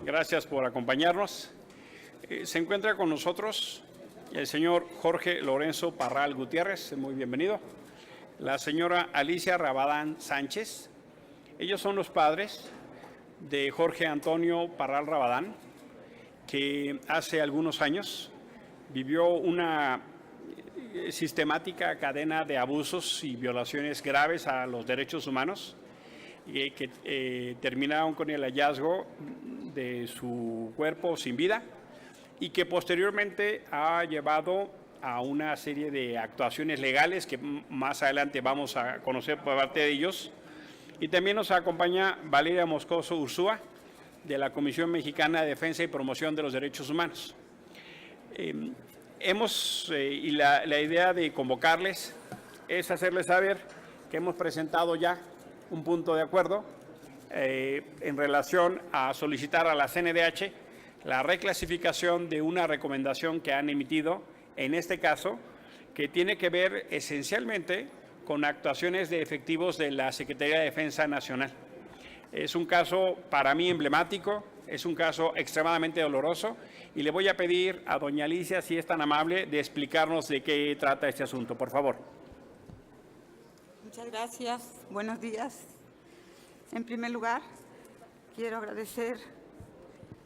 Gracias por acompañarnos. Se encuentra con nosotros el señor Jorge Lorenzo Parral Gutiérrez, muy bienvenido. La señora Alicia Rabadán Sánchez. Ellos son los padres de Jorge Antonio Parral Rabadán, que hace algunos años vivió una sistemática cadena de abusos y violaciones graves a los derechos humanos que terminaron con el hallazgo de su cuerpo sin vida y que posteriormente ha llevado a una serie de actuaciones legales que más adelante vamos a conocer por parte de ellos. Y también nos acompaña Valeria Moscoso Ursúa, de la Comisión Mexicana de Defensa y Promoción de los Derechos Humanos. Y la idea de convocarles es hacerles saber que hemos presentado ya un punto de acuerdo en relación a solicitar a la CNDH la reclasificación de una recomendación que han emitido, en este caso, que tiene que ver esencialmente con actuaciones de efectivos de la Secretaría de Defensa Nacional. Es un caso para mí emblemático, es un caso extremadamente doloroso y le voy a pedir a doña Alicia, si es tan amable, de explicarnos de qué trata este asunto, por favor. Muchas gracias. Buenos días. En primer lugar, quiero agradecer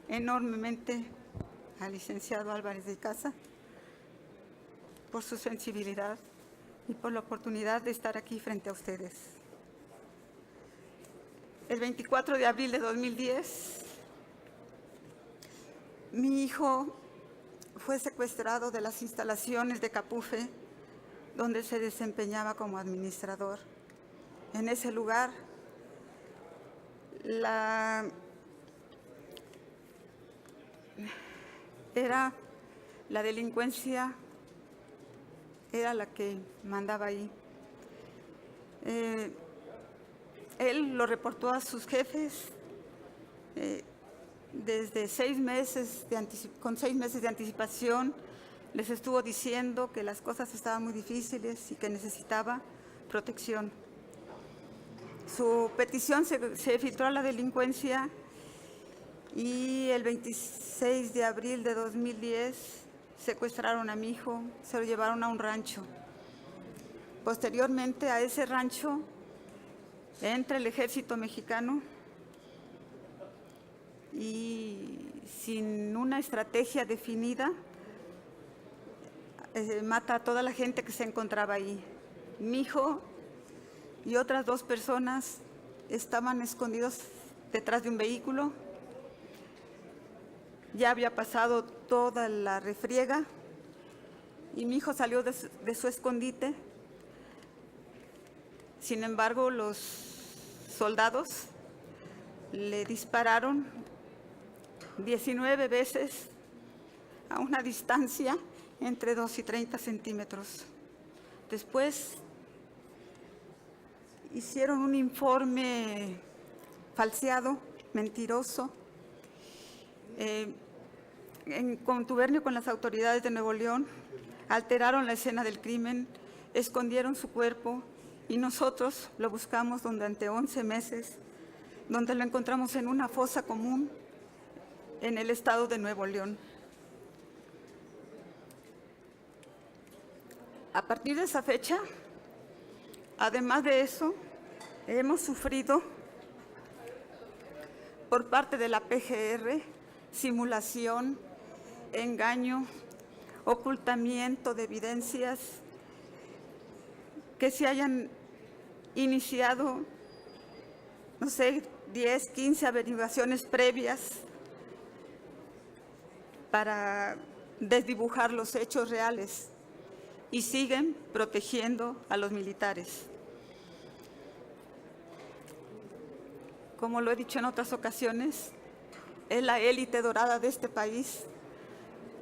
enormemente al licenciado Álvarez de Casa por su sensibilidad y por la oportunidad de estar aquí frente a ustedes. El 24 de abril de 2010, mi hijo fue secuestrado de las instalaciones de Capufe, donde se desempeñaba como administrador. En ese lugar, la delincuencia era la que mandaba ahí. Él lo reportó a sus jefes desde con 6 meses de anticipación. Les estuvo diciendo que las cosas estaban muy difíciles y que necesitaba protección. Su petición se filtró a la delincuencia y el 26 de abril de 2010 secuestraron a mi hijo, se lo llevaron a un rancho. Posteriormente a ese rancho entra el ejército mexicano y sin una estrategia definida mata a toda la gente que se encontraba ahí. Mi hijo y otras 2 personas estaban escondidos detrás de un vehículo. Ya había pasado toda la refriega y mi hijo salió de su escondite. Sin embargo, los soldados le dispararon 19 veces a una distancia entre 2 y 30 centímetros. Después hicieron un informe falseado, mentiroso, en contubernio con las autoridades de Nuevo León, alteraron la escena del crimen, escondieron su cuerpo y nosotros lo buscamos durante 11 meses, donde lo encontramos en una fosa común en el estado de Nuevo León. A partir de esa fecha, además de eso, hemos sufrido por parte de la PGR simulación, engaño, ocultamiento de evidencias, que se hayan iniciado, no sé, 10, 15 averiguaciones previas para desdibujar los hechos reales y siguen protegiendo a los militares. Como lo he dicho en otras ocasiones, es la élite dorada de este país.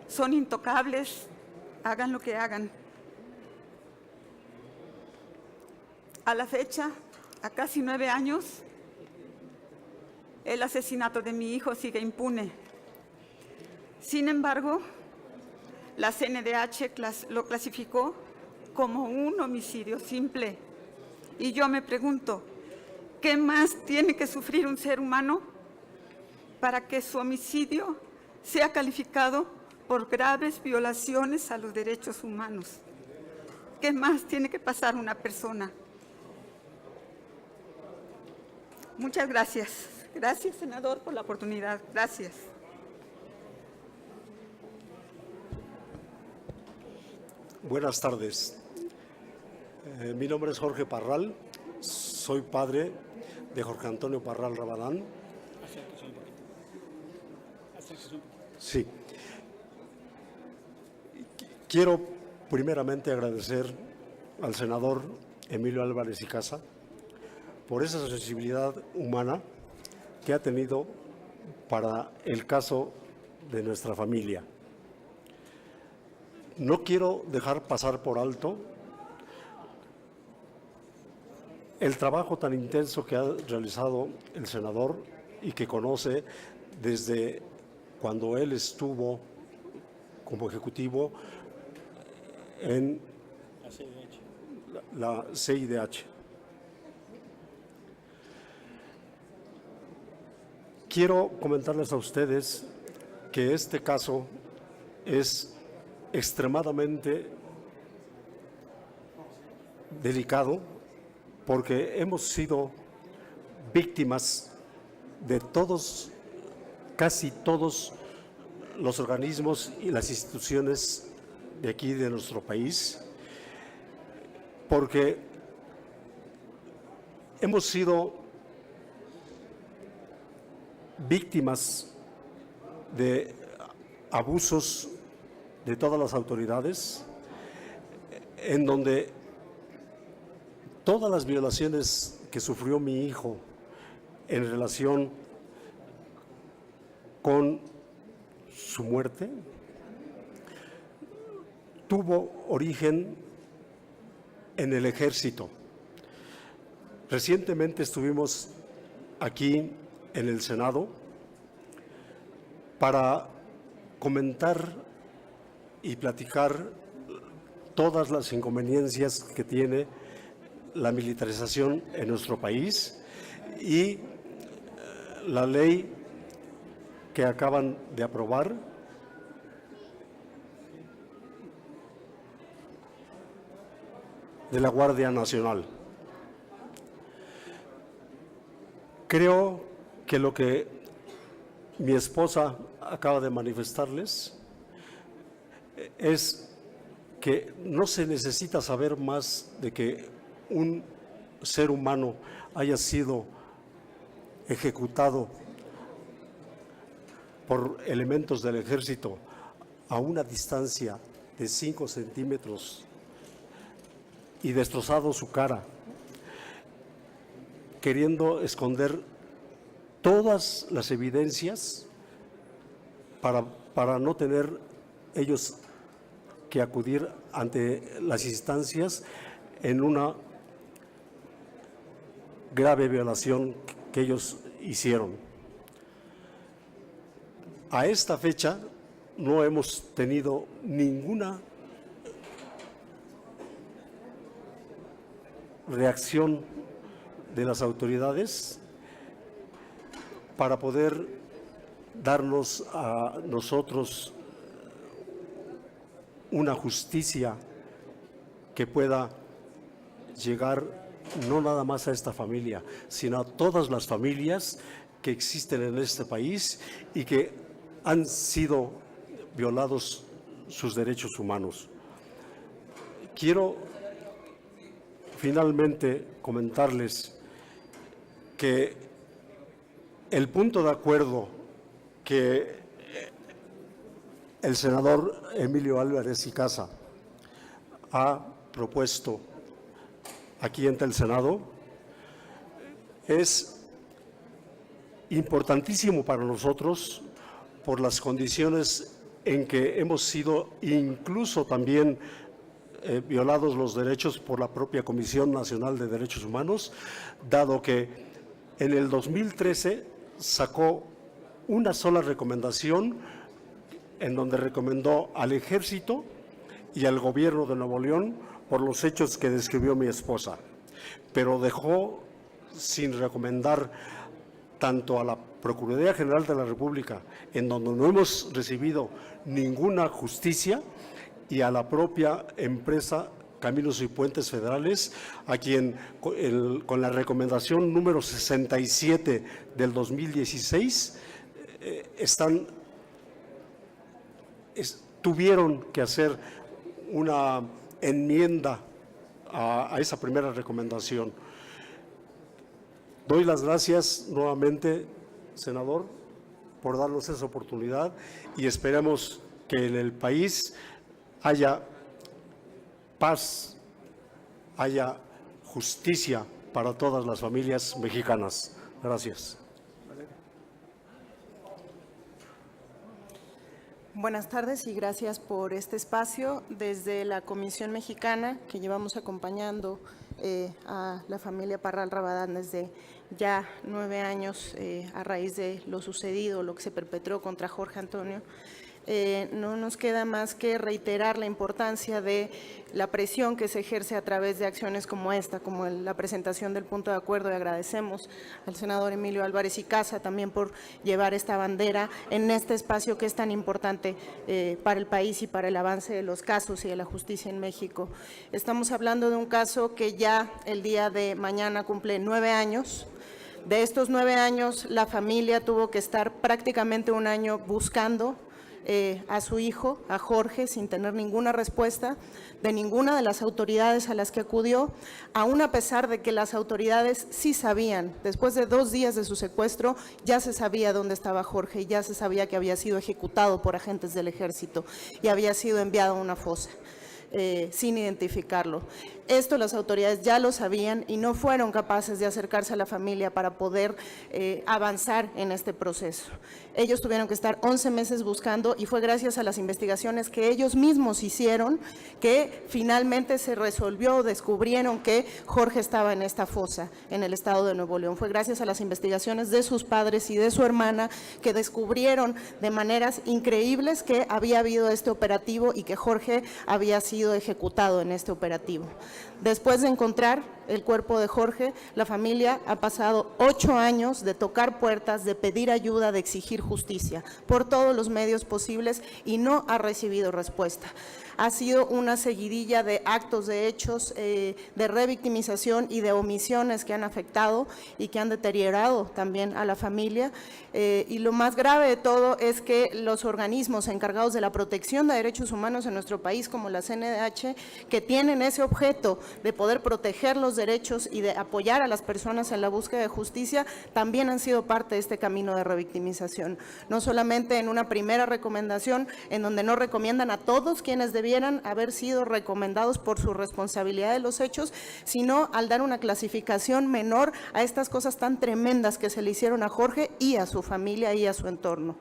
Son intocables, hagan lo que hagan. A la fecha, a casi 9 años, el asesinato de mi hijo sigue impune. Sin embargo, la CNDH lo clasificó como un homicidio simple. Y yo me pregunto, ¿qué más tiene que sufrir un ser humano para que su homicidio sea calificado por graves violaciones a los derechos humanos. ¿Qué más tiene que pasar una persona? Muchas gracias. Gracias, senador, por la oportunidad. Gracias. Buenas tardes. Mi nombre es Jorge Parral. Soy padre de Jorge Antonio Parral Rabadán. Sí. Quiero primeramente agradecer al senador Emilio Álvarez y Casa por esa sensibilidad humana que ha tenido para el caso de nuestra familia. No quiero dejar pasar por alto el trabajo tan intenso que ha realizado el senador y que conoce desde cuando él estuvo como ejecutivo en la CIDH. Quiero comentarles a ustedes que este caso es extremadamente delicado porque hemos sido víctimas de todos, casi todos los organismos y las instituciones de aquí de nuestro país, porque hemos sido víctimas de abusos de todas las autoridades, en donde todas las violaciones que sufrió mi hijo en relación con su muerte tuvo origen en el ejército. Recientemente estuvimos aquí en el Senado para comentar y platicar todas las inconveniencias que tiene la militarización en nuestro país y la ley que acaban de aprobar de la Guardia Nacional. Creo que lo que mi esposa acaba de manifestarles es que no se necesita saber más de que un ser humano haya sido ejecutado por elementos del ejército a una distancia de 5 centímetros y destrozado su cara, queriendo esconder todas las evidencias para no tener ellos que acudir ante las instancias en una grave violación que ellos hicieron. A esta fecha no hemos tenido ninguna reacción de las autoridades para poder darnos a nosotros una justicia que pueda llegar no nada más a esta familia, sino a todas las familias que existen en este país y que han sido violados sus derechos humanos. Quiero finalmente comentarles que el punto de acuerdo que el senador Emilio Álvarez y Casa ha propuesto aquí ante el Senado es importantísimo para nosotros por las condiciones en que hemos sido incluso también violados los derechos por la propia Comisión Nacional de Derechos Humanos, dado que en el 2013 sacó una sola recomendación en donde recomendó al Ejército y al Gobierno de Nuevo León por los hechos que describió mi esposa, pero dejó sin recomendar tanto a la Procuraduría General de la República, en donde no hemos recibido ninguna justicia, y a la propia empresa Caminos y Puentes Federales, a quien con la recomendación número 67 del 2016 tuvieron que hacer una enmienda a esa primera recomendación. Doy las gracias nuevamente, senador, por darnos esa oportunidad, y esperemos que en el país haya paz, haya justicia para todas las familias mexicanas. Gracias. Buenas tardes y gracias por este espacio. Desde la Comisión Mexicana, que llevamos acompañando a la familia Parral Rabadán desde ya 9 años a raíz de lo sucedido, lo que se perpetró contra Jorge Antonio, no nos queda más que reiterar la importancia de la presión que se ejerce a través de acciones como esta, como la presentación del punto de acuerdo, y agradecemos al senador Emilio Álvarez y Casa también por llevar esta bandera en este espacio que es tan importante para el país y para el avance de los casos y de la justicia en México. Estamos hablando de un caso que ya el día de mañana cumple 9 años. De estos 9 años, la familia tuvo que estar prácticamente un año buscando a su hijo, a Jorge, sin tener ninguna respuesta de ninguna de las autoridades a las que acudió, aún a pesar de que las autoridades sí sabían. Después de 2 días de su secuestro, ya se sabía dónde estaba Jorge y ya se sabía que había sido ejecutado por agentes del ejército y había sido enviado a una fosa sin identificarlo. Esto las autoridades ya lo sabían y no fueron capaces de acercarse a la familia para poder avanzar en este proceso. Ellos tuvieron que estar 11 meses buscando, y fue gracias a las investigaciones que ellos mismos hicieron que finalmente se resolvió, descubrieron que Jorge estaba en esta fosa en el estado de Nuevo León. Fue gracias a las investigaciones de sus padres y de su hermana que descubrieron de maneras increíbles que había habido este operativo y que Jorge había sido ejecutado en este operativo. Después de encontrar el cuerpo de Jorge, la familia ha pasado 8 años de tocar puertas, de pedir ayuda, de exigir justicia por todos los medios posibles y no ha recibido respuesta. Ha sido una seguidilla de actos, de hechos, de revictimización y de omisiones que han afectado y que han deteriorado también a la familia. Y lo más grave de todo es que los organismos encargados de la protección de derechos humanos en nuestro país, como la CNDH, que tienen ese objeto de poder proteger los derechos y de apoyar a las personas en la búsqueda de justicia, también han sido parte de este camino de revictimización. No solamente en una primera recomendación, en donde no recomiendan a todos quienes debieran haber sido recomendados por su responsabilidad de los hechos, sino al dar una clasificación menor a estas cosas tan tremendas que se le hicieron a Jorge y a su familia y a su entorno.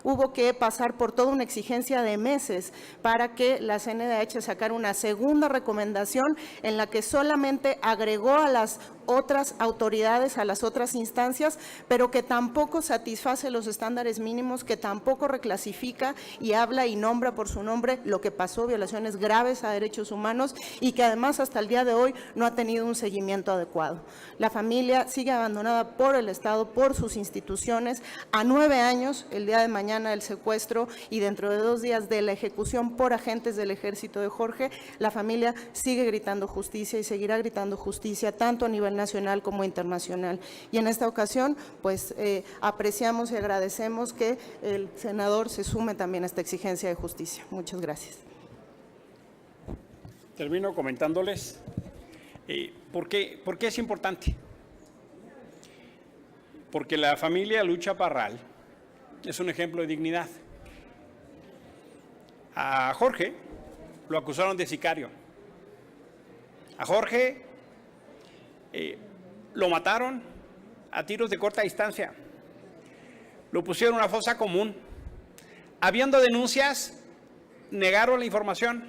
Hubo que pasar por toda una exigencia de meses para que la CNDH sacara una segunda recomendación en la que solamente agregó a las otras autoridades, a las otras instancias, pero que tampoco satisface los estándares mínimos, que tampoco reclasifica y habla y nombra por su nombre lo que pasó, violaciones graves a derechos humanos, y que además hasta el día de hoy no ha tenido un seguimiento adecuado. La familia sigue abandonada por el Estado, por sus instituciones. A 9 años, el día de mañana del secuestro y dentro de 2 días de la ejecución por agentes del ejército de Jorge, la familia sigue gritando justicia y seguirá gritando justicia tanto a nivel nacional como internacional. Y en esta ocasión, pues apreciamos y agradecemos que el senador se sume también a esta exigencia de justicia. Muchas gracias. Termino comentándoles por qué es importante. Porque la familia Lucha Parral es un ejemplo de dignidad. A Jorge lo acusaron de sicario. A Jorge lo mataron a tiros de corta distancia. Lo pusieron en una fosa común. Habiendo denuncias, negaron la información.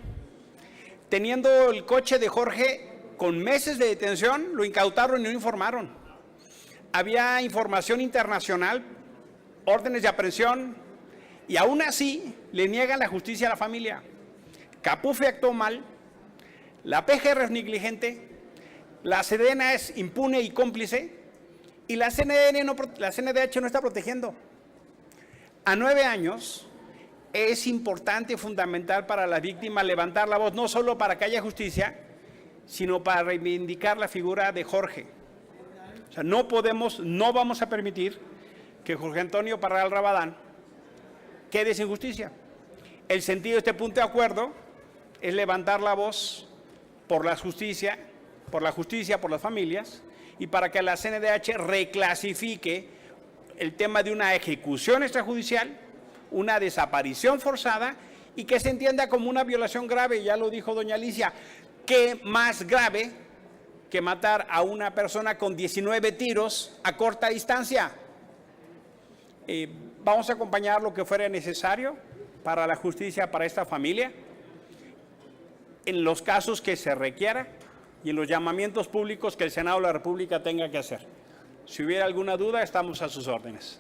Teniendo el coche de Jorge con meses de detención, lo incautaron y no informaron. Había información internacional, órdenes de aprehensión, y aún así le niegan la justicia a la familia. Capufe actuó mal, la PGR es negligente, la Sedena es impune y cómplice, Y la CNDH no está protegiendo. A 9 años es importante y fundamental para la víctima levantar la voz, no solo para que haya justicia, sino para reivindicar la figura de Jorge. O sea, no vamos a permitir que Jorge Antonio Parral Rabadán quede sin justicia. El sentido de este punto de acuerdo es levantar la voz por la justicia, por las familias, y para que la CNDH reclasifique el tema de una ejecución extrajudicial, una desaparición forzada, y que se entienda como una violación grave. Ya lo dijo doña Alicia, ¿qué más grave que matar a una persona con 19 tiros a corta distancia? Vamos a acompañar lo que fuera necesario para la justicia para esta familia, en los casos que se requiera y en los llamamientos públicos que el Senado de la República tenga que hacer. Si hubiera alguna duda, estamos a sus órdenes.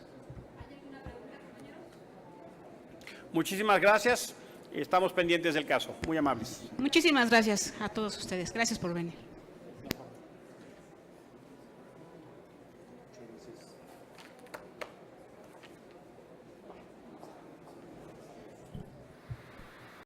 Muchísimas gracias. Estamos pendientes del caso. Muy amables. Muchísimas gracias a todos ustedes. Gracias por venir.